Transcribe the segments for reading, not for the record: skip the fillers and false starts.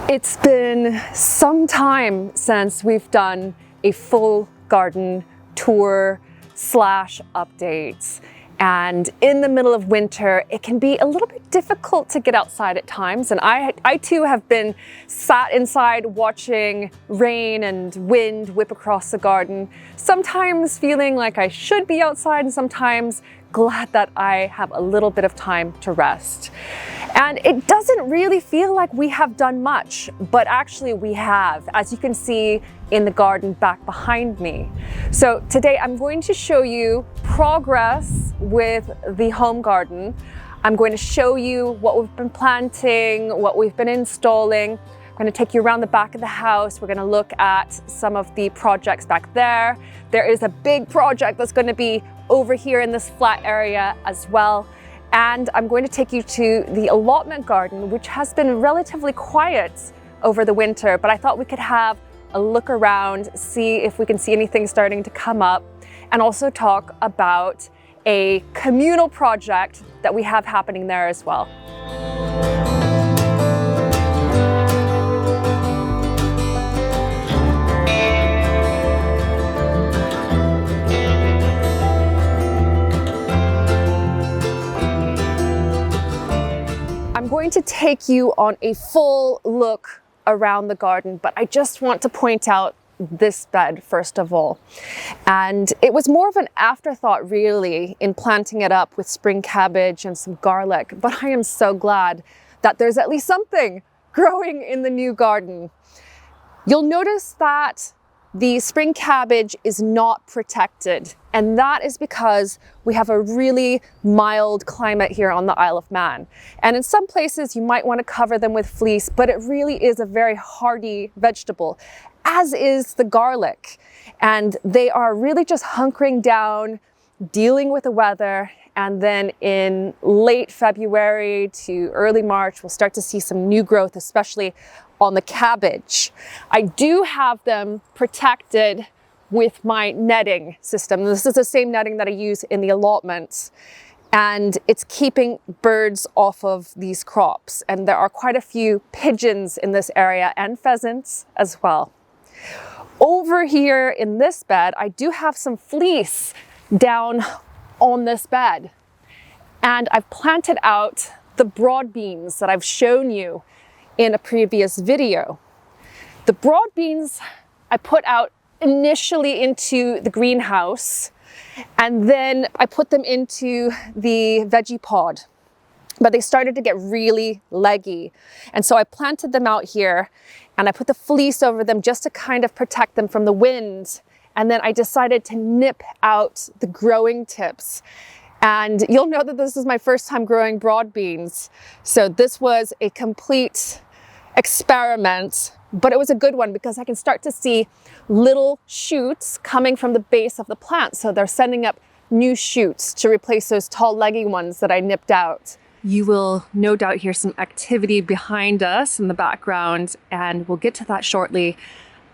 It's been some time since we've done a full garden tour slash updates. And in the middle of winter, it can be a little bit difficult to get outside at times. And I too have been sat inside watching rain and wind whip across the garden, sometimes feeling like I should be outside and sometimes glad that I have a little bit of time to rest. And it doesn't really feel like we have done much, but actually we have, as you can see in the garden back behind me. So today I'm going to show you progress with the home garden. I'm going to show you what we've been planting, what we've been installing. I'm going to take you around the back of the house. We're going to look at some of the projects back there. There is a big project that's going to be over here in this flat area as well. And I'm going to take you to the allotment garden, which has been relatively quiet over the winter, but I thought we could have a look around, see if we can see anything starting to come up, and also talk about a communal project that we have happening there as well. I'm going to take you on a full look around the garden, but I just want to point out this bed first of all. And it was more of an afterthought really in planting it up with spring cabbage and some garlic, but I am so glad that there's at least something growing in the new garden. You'll notice that the spring cabbage is not protected, and that is because we have a really mild climate here on the Isle of Man. And in some places you might want to cover them with fleece, but it really is a very hardy vegetable, as is the garlic. And they are really just hunkering down, dealing with the weather, and then in late February to early March, we'll start to see some new growth, especially on the cabbage. I do have them protected with my netting system. This is the same netting that I use in the allotments, and it's keeping birds off of these crops. And there are quite a few pigeons in this area and pheasants as well. Over here in this bed, I do have some fleece down on this bed, and I've planted out the broad beans that I've shown you in a previous video. The broad beans I put out initially into the greenhouse, and then I put them into the veggie pod, but they started to get really leggy. And so I planted them out here and I put the fleece over them just to kind of protect them from the wind. And then I decided to nip out the growing tips. And you'll know that this is my first time growing broad beans. So this was a complete experiment, but it was a good one because I can start to see little shoots coming from the base of the plant. So they're sending up new shoots to replace those tall leggy ones that I nipped out. You will no doubt hear some activity behind us in the background, and we'll get to that shortly.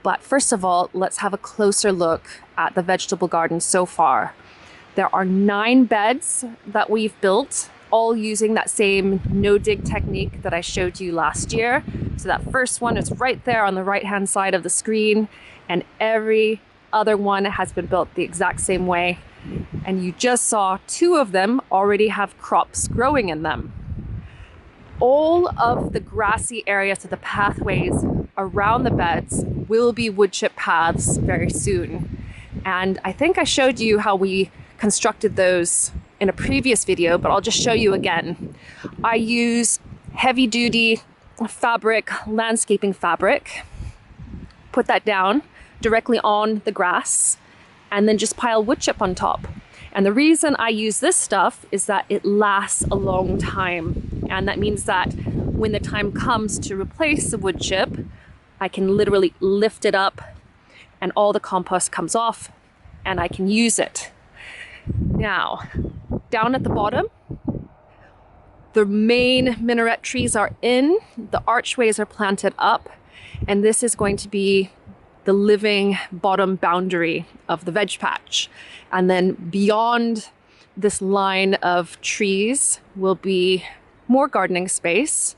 But first of all, let's have a closer look at the vegetable garden so far. There are 9 beds that we've built, all using that same no-dig technique that I showed you last year. So that first one is right there on the right-hand side of the screen, and every other one has been built the exact same way. And you just saw 2 of them already have crops growing in them. All of the grassy areas of the pathways around the beds will be woodchip paths very soon. And I think I showed you how we constructed those in a previous video, but I'll just show you again. I use heavy duty fabric, landscaping fabric, put that down directly on the grass, and then just pile wood chip on top. And the reason I use this stuff is that it lasts a long time. And that means that when the time comes to replace the wood chip, I can literally lift it up and all the compost comes off and I can use it. Now, down at the bottom, the main minaret trees are in, the archways are planted up, and this is going to be the living bottom boundary of the veg patch. And then beyond this line of trees will be more gardening space.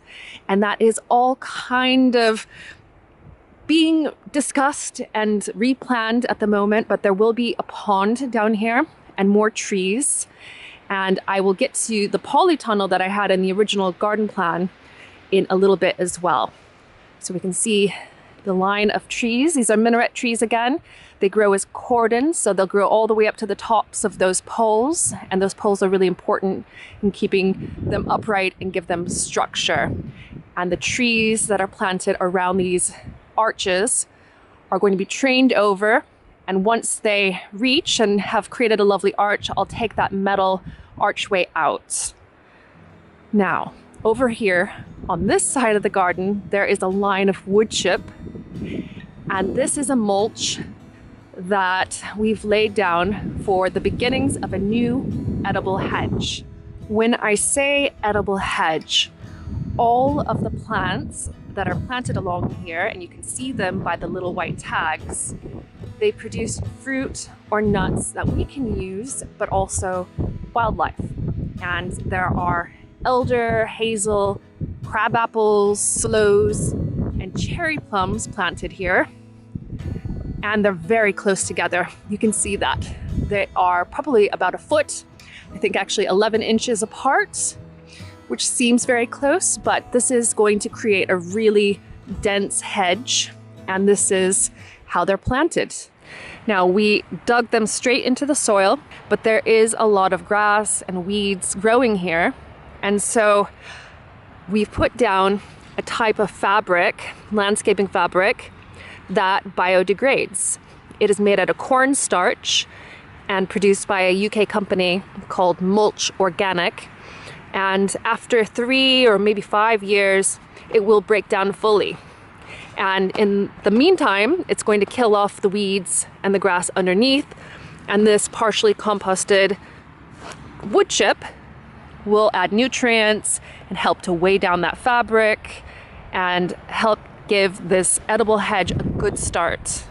And that is all kind of being discussed and replanned at the moment, but there will be a pond down here and more trees. And I will get to the polytunnel that I had in the original garden plan in a little bit as well. So we can see the line of trees. These are minaret trees again. They grow as cordons, so they'll grow all the way up to the tops of those poles. And those poles are really important in keeping them upright and give them structure. And the trees that are planted around these arches are going to be trained over. And once they reach and have created a lovely arch, I'll take that metal archway out. Now, over here on this side of the garden, there is a line of wood chip. And this is a mulch that we've laid down for the beginnings of a new edible hedge. When I say edible hedge, all of the plants that are planted along here, and you can see them by the little white tags, they produce fruit or nuts that we can use, but also wildlife. And there are elder, hazel, crab apples, sloes, and cherry plums planted here. And they're very close together. You can see that. They are probably about a foot, I think actually 11 inches apart, which seems very close, but this is going to create a really dense hedge. And this is how they're planted. Now, we dug them straight into the soil, but there is a lot of grass and weeds growing here. And so we've put down a type of fabric, landscaping fabric, that biodegrades. It is made out of cornstarch and produced by a UK company called Mulch Organic. And after 3 or maybe 5 years, it will break down fully. And in the meantime, it's going to kill off the weeds and the grass underneath. And this partially composted wood chip will add nutrients and help to weigh down that fabric and help give this edible hedge a good start.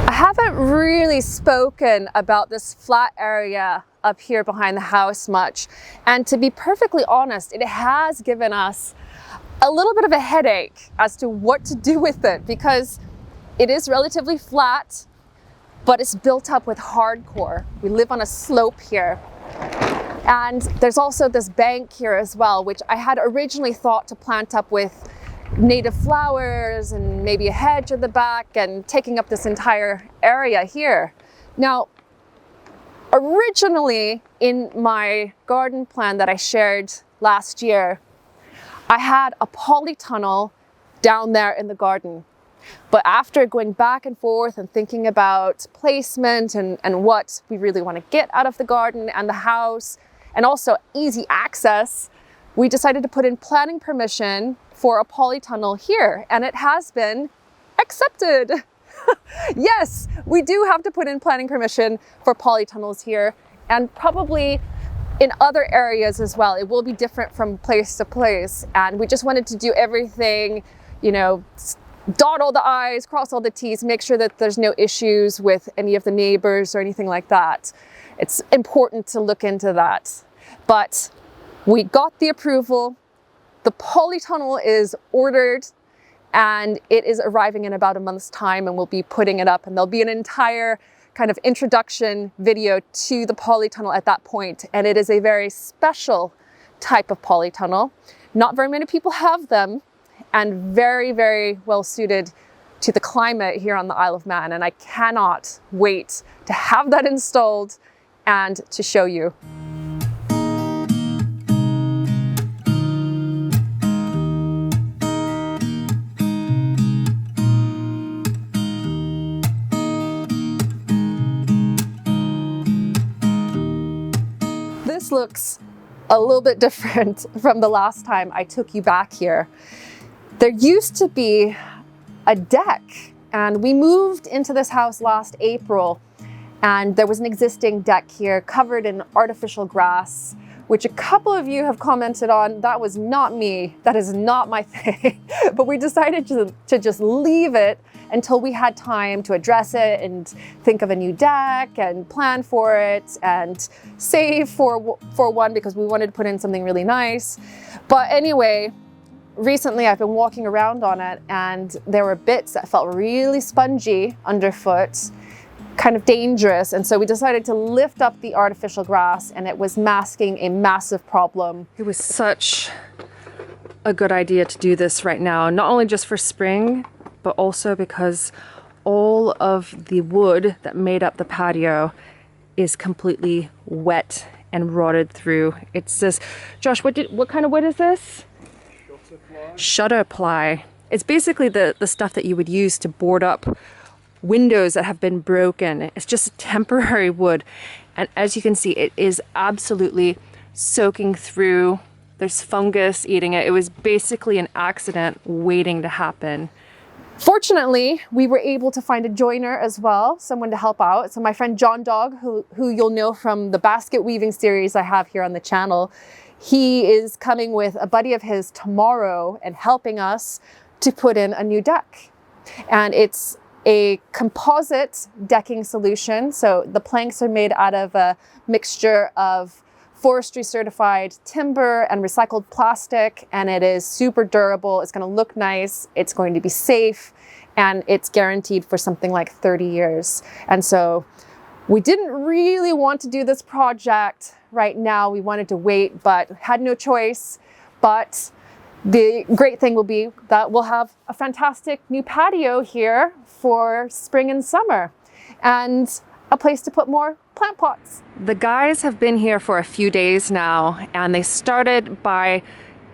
I haven't really spoken about this flat area up here behind the house much. And to be perfectly honest, it has given us a little bit of a headache as to what to do with it, because it is relatively flat, but it's built up with hardcore. We live on a slope here. And there's also this bank here as well, which I had originally thought to plant up with native flowers and maybe a hedge at the back and taking up this entire area here. Now, originally in my garden plan that I shared last year, I had a polytunnel down there in the garden. But after going back and forth and thinking about placement and what we really want to get out of the garden and the house, and also easy access, we decided to put in planning permission for a polytunnel here, and it has been accepted. Yes, we do have to put in planning permission for polytunnels here, and probably in other areas as well. It will be different from place to place, and we just wanted to do everything, you know, dot all the I's, cross all the T's, make sure that there's no issues with any of the neighbors or anything like that. It's important to look into that. But we got the approval. The polytunnel is ordered and it is arriving in about a month's time, and we'll be putting it up, and there'll be an entire kind of introduction video to the polytunnel at that point. And it is a very special type of polytunnel. Not very many people have them, and very, very well suited to the climate here on the Isle of Man. And I cannot wait to have that installed and to show you. This looks a little bit different from the last time I took you back here. There used to be a deck, and we moved into this house last April, and there was an existing deck here covered in artificial grass which a couple of you have commented on. That was not me. That is not my thing. But we decided to just leave it until we had time to address it and think of a new deck and plan for it and save for one because we wanted to put in something really nice. But anyway, recently I've been walking around on it and there were bits that felt really spongy underfoot, kind of dangerous. And so we decided to lift up the artificial grass, and it was masking a massive problem. It was such a good idea to do this right now, not only just for spring, but also because all of the wood that made up the patio is completely wet and rotted through. It's this, Josh, what kind of wood is this? Shutter ply. It's basically the stuff that you would use to board up windows that have been broken. It's just temporary wood. And as you can see, it is absolutely soaking through. There's fungus eating it. It was basically an accident waiting to happen. Fortunately, we were able to find a joiner as well, someone to help out. So my friend John Dog, who you'll know from the basket weaving series I have here on the channel, he is coming with a buddy of his tomorrow and helping us to put in a new deck. And it's a composite decking solution. So the planks are made out of a mixture of forestry certified timber and recycled plastic, and it is super durable. It's going to look nice, it's going to be safe, and it's guaranteed for something like 30 years. And so we didn't really want to do this project right now. We wanted to wait, but had no choice. But the great thing will be that we'll have a fantastic new patio here for spring and summer, and a place to put more plant pots. The guys have been here for a few days now, and they started by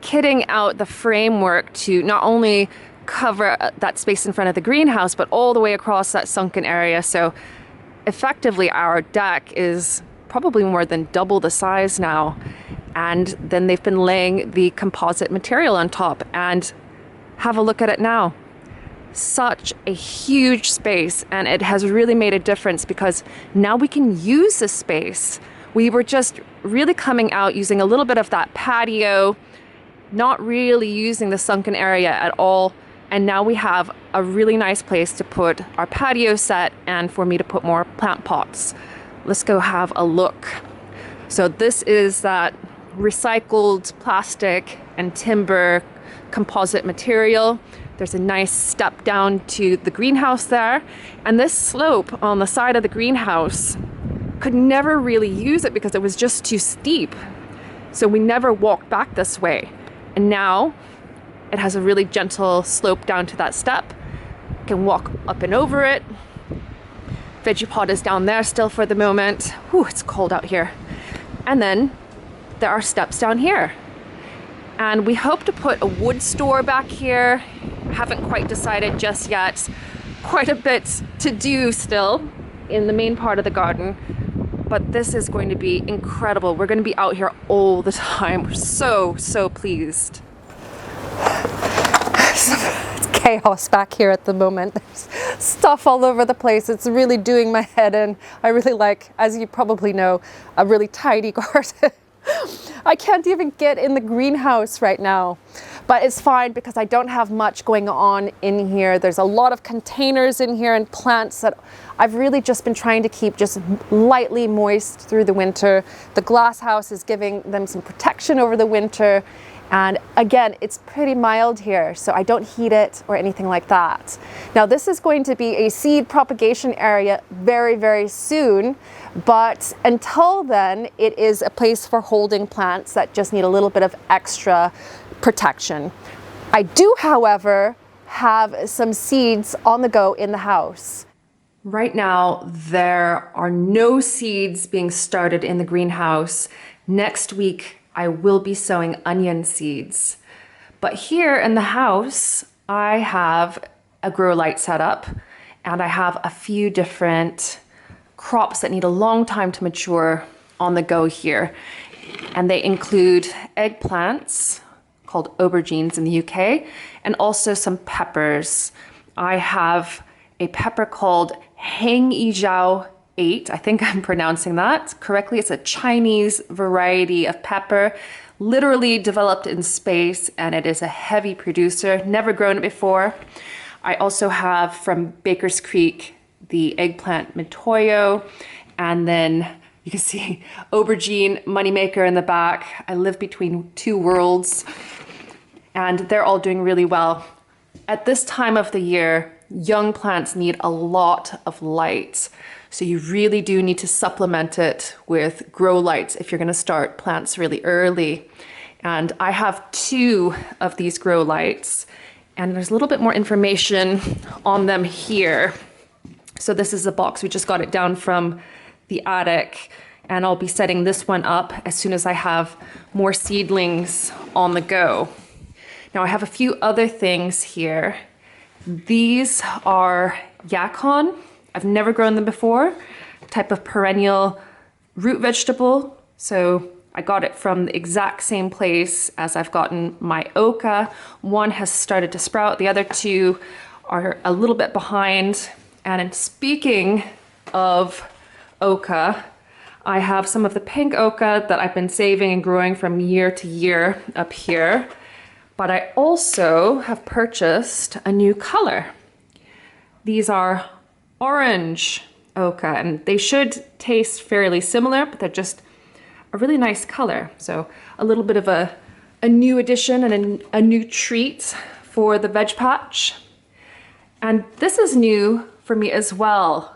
kitting out the framework to not only cover that space in front of the greenhouse, but all the way across that sunken area. So effectively our deck is probably more than double the size now. And then they've been laying the composite material on top, and have a look at it now. Such a huge space, and it has really made a difference because now we can use the space. We were just really coming out using a little bit of that patio, not really using the sunken area at all. And now we have a really nice place to put our patio set and for me to put more plant pots. Let's go have a look. So this is that recycled plastic and timber composite material. There's a nice step down to the greenhouse there. And this slope on the side of the greenhouse, could never really use it because it was just too steep. So we never walked back this way. And now it has a really gentle slope down to that step. You can walk up and over it. Veggie pot is down there still for the moment. Whew, it's cold out here. And then there are steps down here. And we hope to put a wood store back here. Haven't quite decided just yet. Quite a bit to do still in the main part of the garden. But this is going to be incredible. We're going to be out here all the time. We're so pleased. It's chaos back here at the moment. There's stuff all over the place. It's really doing my head in. I really like, as you probably know, a really tidy garden. I can't even get in the greenhouse right now, but it's fine because I don't have much going on in here. There's a lot of containers in here and plants that I've really just been trying to keep just lightly moist through the winter. The glass house is giving them some protection over the winter. And again, it's pretty mild here, so I don't heat it or anything like that. Now, this is going to be a seed propagation area very soon, but until then, it is a place for holding plants that just need a little bit of extra protection. I do, however, have some seeds on the go in the house. Right now, there are no seeds being started in the greenhouse. Next week, I will be sowing onion seeds. But here in the house, I have a Growlight Setup, and I have a few different crops that need a long time to mature on the go here. And they include eggplants, called aubergines in the UK, and also some peppers. I have a pepper called Hedgerow 8. I think I'm pronouncing that correctly. It's a Chinese variety of pepper, literally developed in space, and it is a heavy producer. Never grown it before. I also have from Baker's Creek the eggplant Mitoyo, and then you can see aubergine moneymaker in the back. I live between two worlds, and they're all doing really well. At this time of the year, young plants need a lot of light. So you really do need to supplement it with grow lights if you're going to start plants really early. And I have 2 of these grow lights, and there's a little bit more information on them here. So this is a box. We just got it down from the attic, and I'll be setting this one up as soon as I have more seedlings on the go. Now I have a few other things here. These are yacon. I've never grown them before. Type of perennial root vegetable. So I got it from the exact same place as I've gotten my oca. One has started to sprout. The other 2 are a little bit behind. And speaking of oca, I have some of the pink oca that I've been saving and growing from year to year up here. But I also have purchased a new color. These are orange oca, and they should taste fairly similar, but they're just a really nice color. So a little bit of a new addition and a new treat for the veg patch. And this is new for me as well.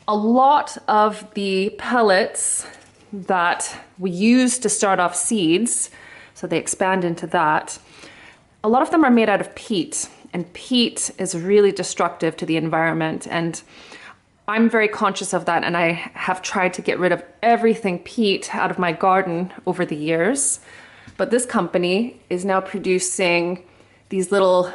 A lot of the pellets that we use to start off seeds, so they expand into that, a lot of them are made out of peat, and peat is really destructive to the environment, and I'm very conscious of that, and I have tried to get rid of everything peat out of my garden over the years. But this company is now producing these little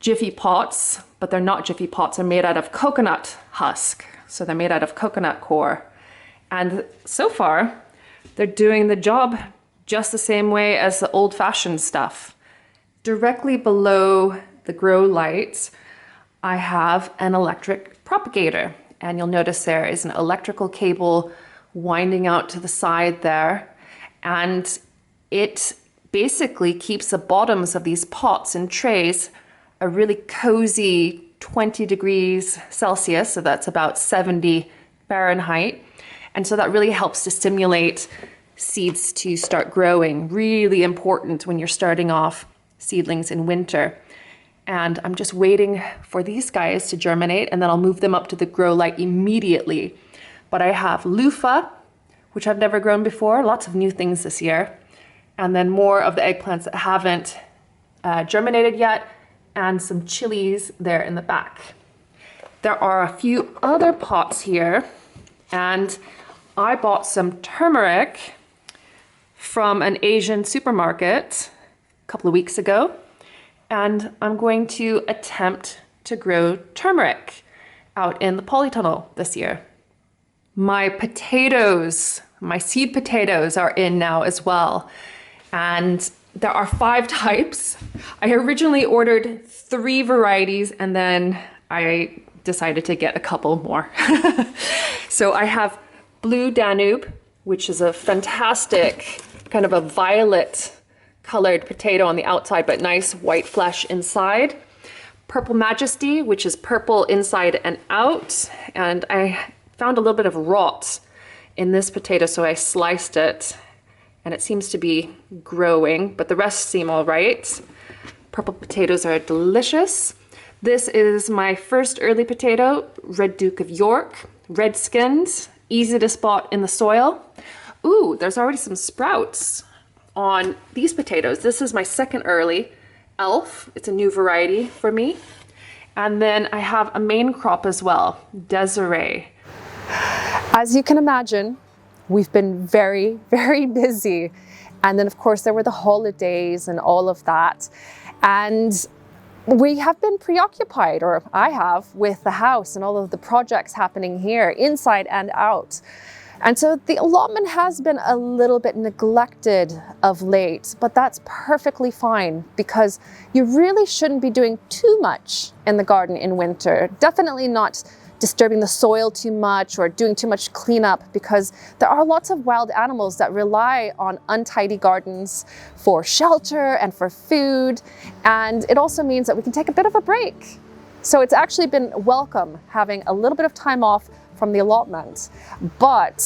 jiffy pots, but they're not jiffy pots, they're made out of coconut husk. So they're made out of coconut core. And so far, they're doing the job just the same way as the old-fashioned stuff. Directly below the grow lights, I have an electric propagator. And you'll notice there is an electrical cable winding out to the side there. And it basically keeps the bottoms of these pots and trays a really cozy 20 degrees Celsius, so that's about 70 Fahrenheit. And so that really helps to stimulate seeds to start growing. Really important when you're starting off seedlings in winter. And I'm just waiting for these guys to germinate, and then I'll move them up to the grow light immediately. But I have loofah, which I've never grown before, lots of new things this year. And then more of the eggplants that haven't germinated yet, and some chilies there in the back. There are a few other pots here, and I bought some turmeric from an Asian supermarket a couple of weeks ago, and I'm going to attempt to grow turmeric out in the polytunnel this year. My potatoes, my seed potatoes are in now as well, and there are 5 types. I originally ordered 3 varieties, and then I decided to get a couple more. So I have Blue Danube, which is a fantastic kind of a violet colored potato on the outside, but nice white flesh inside. Purple Majesty, which is purple inside and out. And I found a little bit of rot in this potato, so I sliced it, and it seems to be growing, but the rest seem all right. Purple potatoes are delicious. This is my first early potato, Red Duke of York, red skinned, easy to spot in the soil. Ooh, there's already some sprouts on these potatoes. This is my second early, Elf. It's a new variety for me. And then I have a main crop as well, Desiree. As you can imagine, we've been very, very busy. And then of course there were the holidays and all of that. And we have been preoccupied, or I have, with the house and all of the projects happening here, inside and out. And so the allotment has been a little bit neglected of late, but that's perfectly fine, because you really shouldn't be doing too much in the garden in winter. Definitely not disturbing the soil too much or doing too much cleanup, because there are lots of wild animals that rely on untidy gardens for shelter and for food. And it also means that we can take a bit of a break. So it's actually been welcome having a little bit of time off from the allotment. But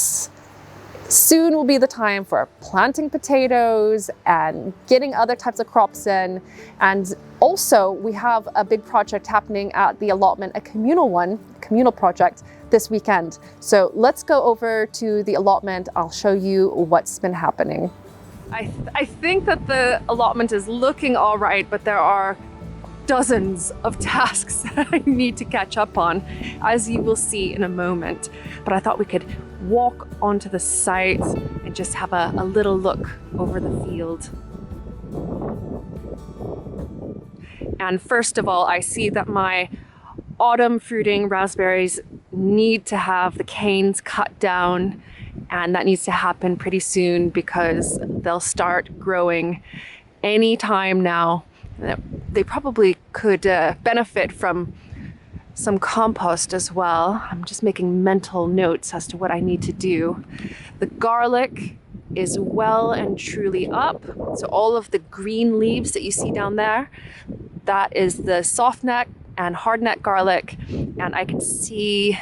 soon will be the time for planting potatoes and getting other types of crops in. And also we have a big project happening at the allotment, a communal project this weekend. So let's go over to the allotment. I'll show you what's been happening. I think that the allotment is looking all right, but there are dozens of tasks that I need to catch up on, as you will see in a moment. But I thought we could walk onto the site and just have a little look over the field. And first of all, I see that my autumn fruiting raspberries need to have the canes cut down, and that needs to happen pretty soon because they'll start growing anytime now. They probably could benefit from some compost as well. I'm just making mental notes as to what I need to do. The garlic is well and truly up. So all of the green leaves that you see down there, that is the soft neck and hard neck garlic. And I can see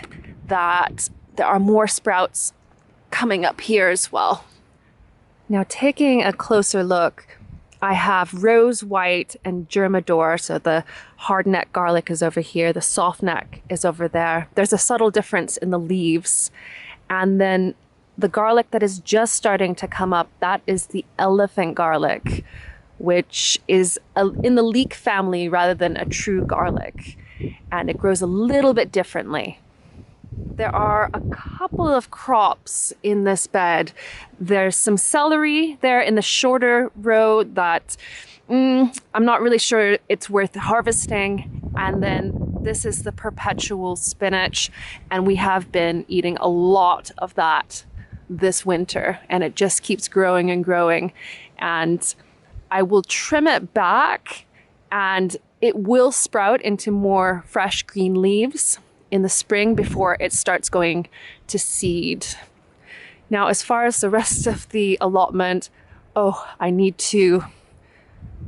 that there are more sprouts coming up here as well. Now, taking a closer look, I have rose white and germador. So the hard neck garlic is over here. The soft neck is over there. There's a subtle difference in the leaves. And then the garlic that is just starting to come up, that is the elephant garlic, which is in the leek family rather than a true garlic. And it grows a little bit differently. There are a couple of crops in this bed. There's some celery there in the shorter row that I'm not really sure it's worth harvesting. And then this is the perpetual spinach. And we have been eating a lot of that this winter, and it just keeps growing and growing. And I will trim it back and it will sprout into more fresh green leaves in the spring before it starts going to seed. Now, as far as the rest of the allotment, I need to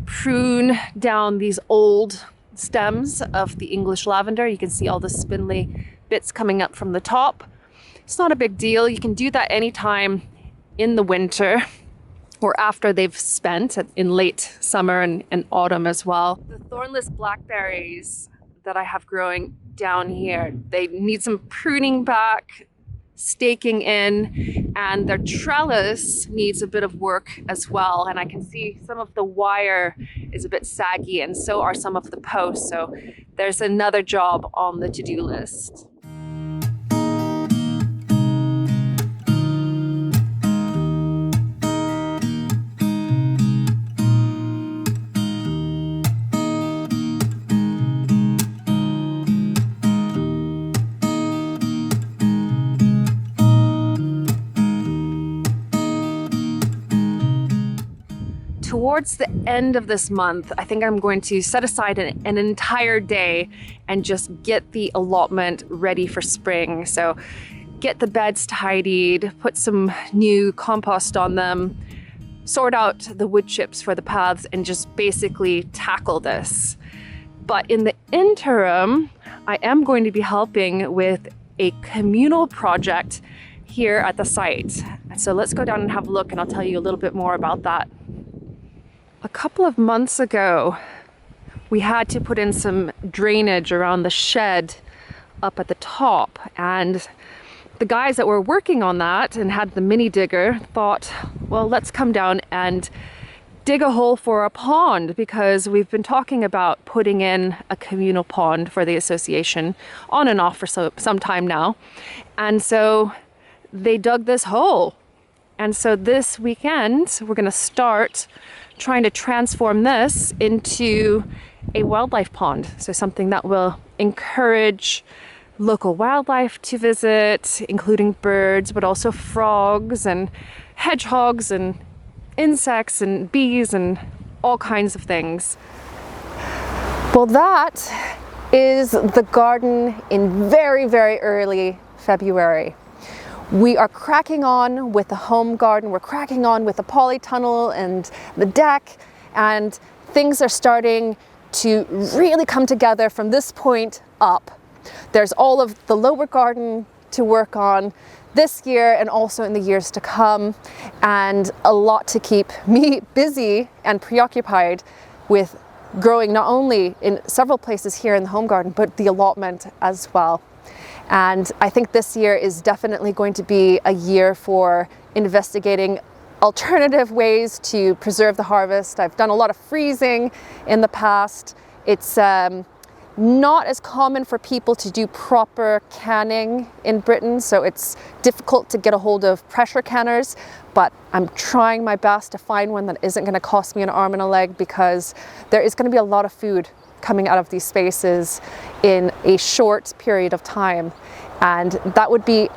prune down these old stems of the English lavender. You can see all the spindly bits coming up from the top. It's not a big deal. You can do that anytime in the winter or after they've spent in late summer and autumn as well. The thornless blackberries that I have growing down here, they need some pruning back, staking in, and their trellis needs a bit of work as well. And I can see some of the wire is a bit saggy, and so are some of the posts. So there's another job on the to-do list. Towards the end of this month, I think I'm going to set aside an entire day and just get the allotment ready for spring. So get the beds tidied, put some new compost on them, sort out the wood chips for the paths, and just basically tackle this. But in the interim, I am going to be helping with a communal project here at the site. So let's go down and have a look, and I'll tell you a little bit more about that. A couple of months ago, we had to put in some drainage around the shed up at the top, and the guys that were working on that and had the mini digger thought, well, let's come down and dig a hole for a pond, because we've been talking about putting in a communal pond for the association on and off for some time now. And so they dug this hole. And so this weekend, we're going to start trying to transform this into a wildlife pond. So something that will encourage local wildlife to visit, including birds, but also frogs and hedgehogs and insects and bees and all kinds of things. Well, that is the garden in very, very early February. We are cracking on with the home garden, we're cracking on with the polytunnel and the deck, and things are starting to really come together from this point up. There's all of the lower garden to work on this year and also in the years to come, and a lot to keep me busy and preoccupied with growing not only in several places here in the home garden, but the allotment as well. And I think this year is definitely going to be a year for investigating alternative ways to preserve the harvest. I've done a lot of freezing in the past. It's not as common for people to do proper canning in Britain, so it's difficult to get a hold of pressure canners, but I'm trying my best to find one that isn't going to cost me an arm and a leg, because there is going to be a lot of food coming out of these spaces in a short period of time, and that would be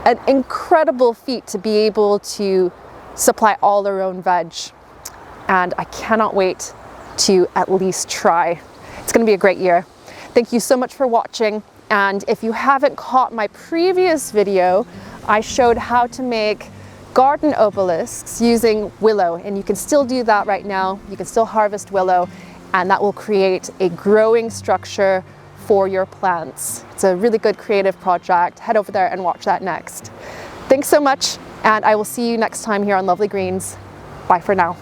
an incredible feat to be able to supply all their own veg, and I cannot wait to at least try. It's going to be a great year. Thank you so much for watching, and if you haven't caught my previous video, I showed how to make garden obelisks using willow, and you can still do that right now. You can still harvest willow, and that will create a growing structure for your plants. It's a really good creative project. Head over there and watch that next. Thanks so much, and I will see you next time here on Lovely Greens. Bye for now.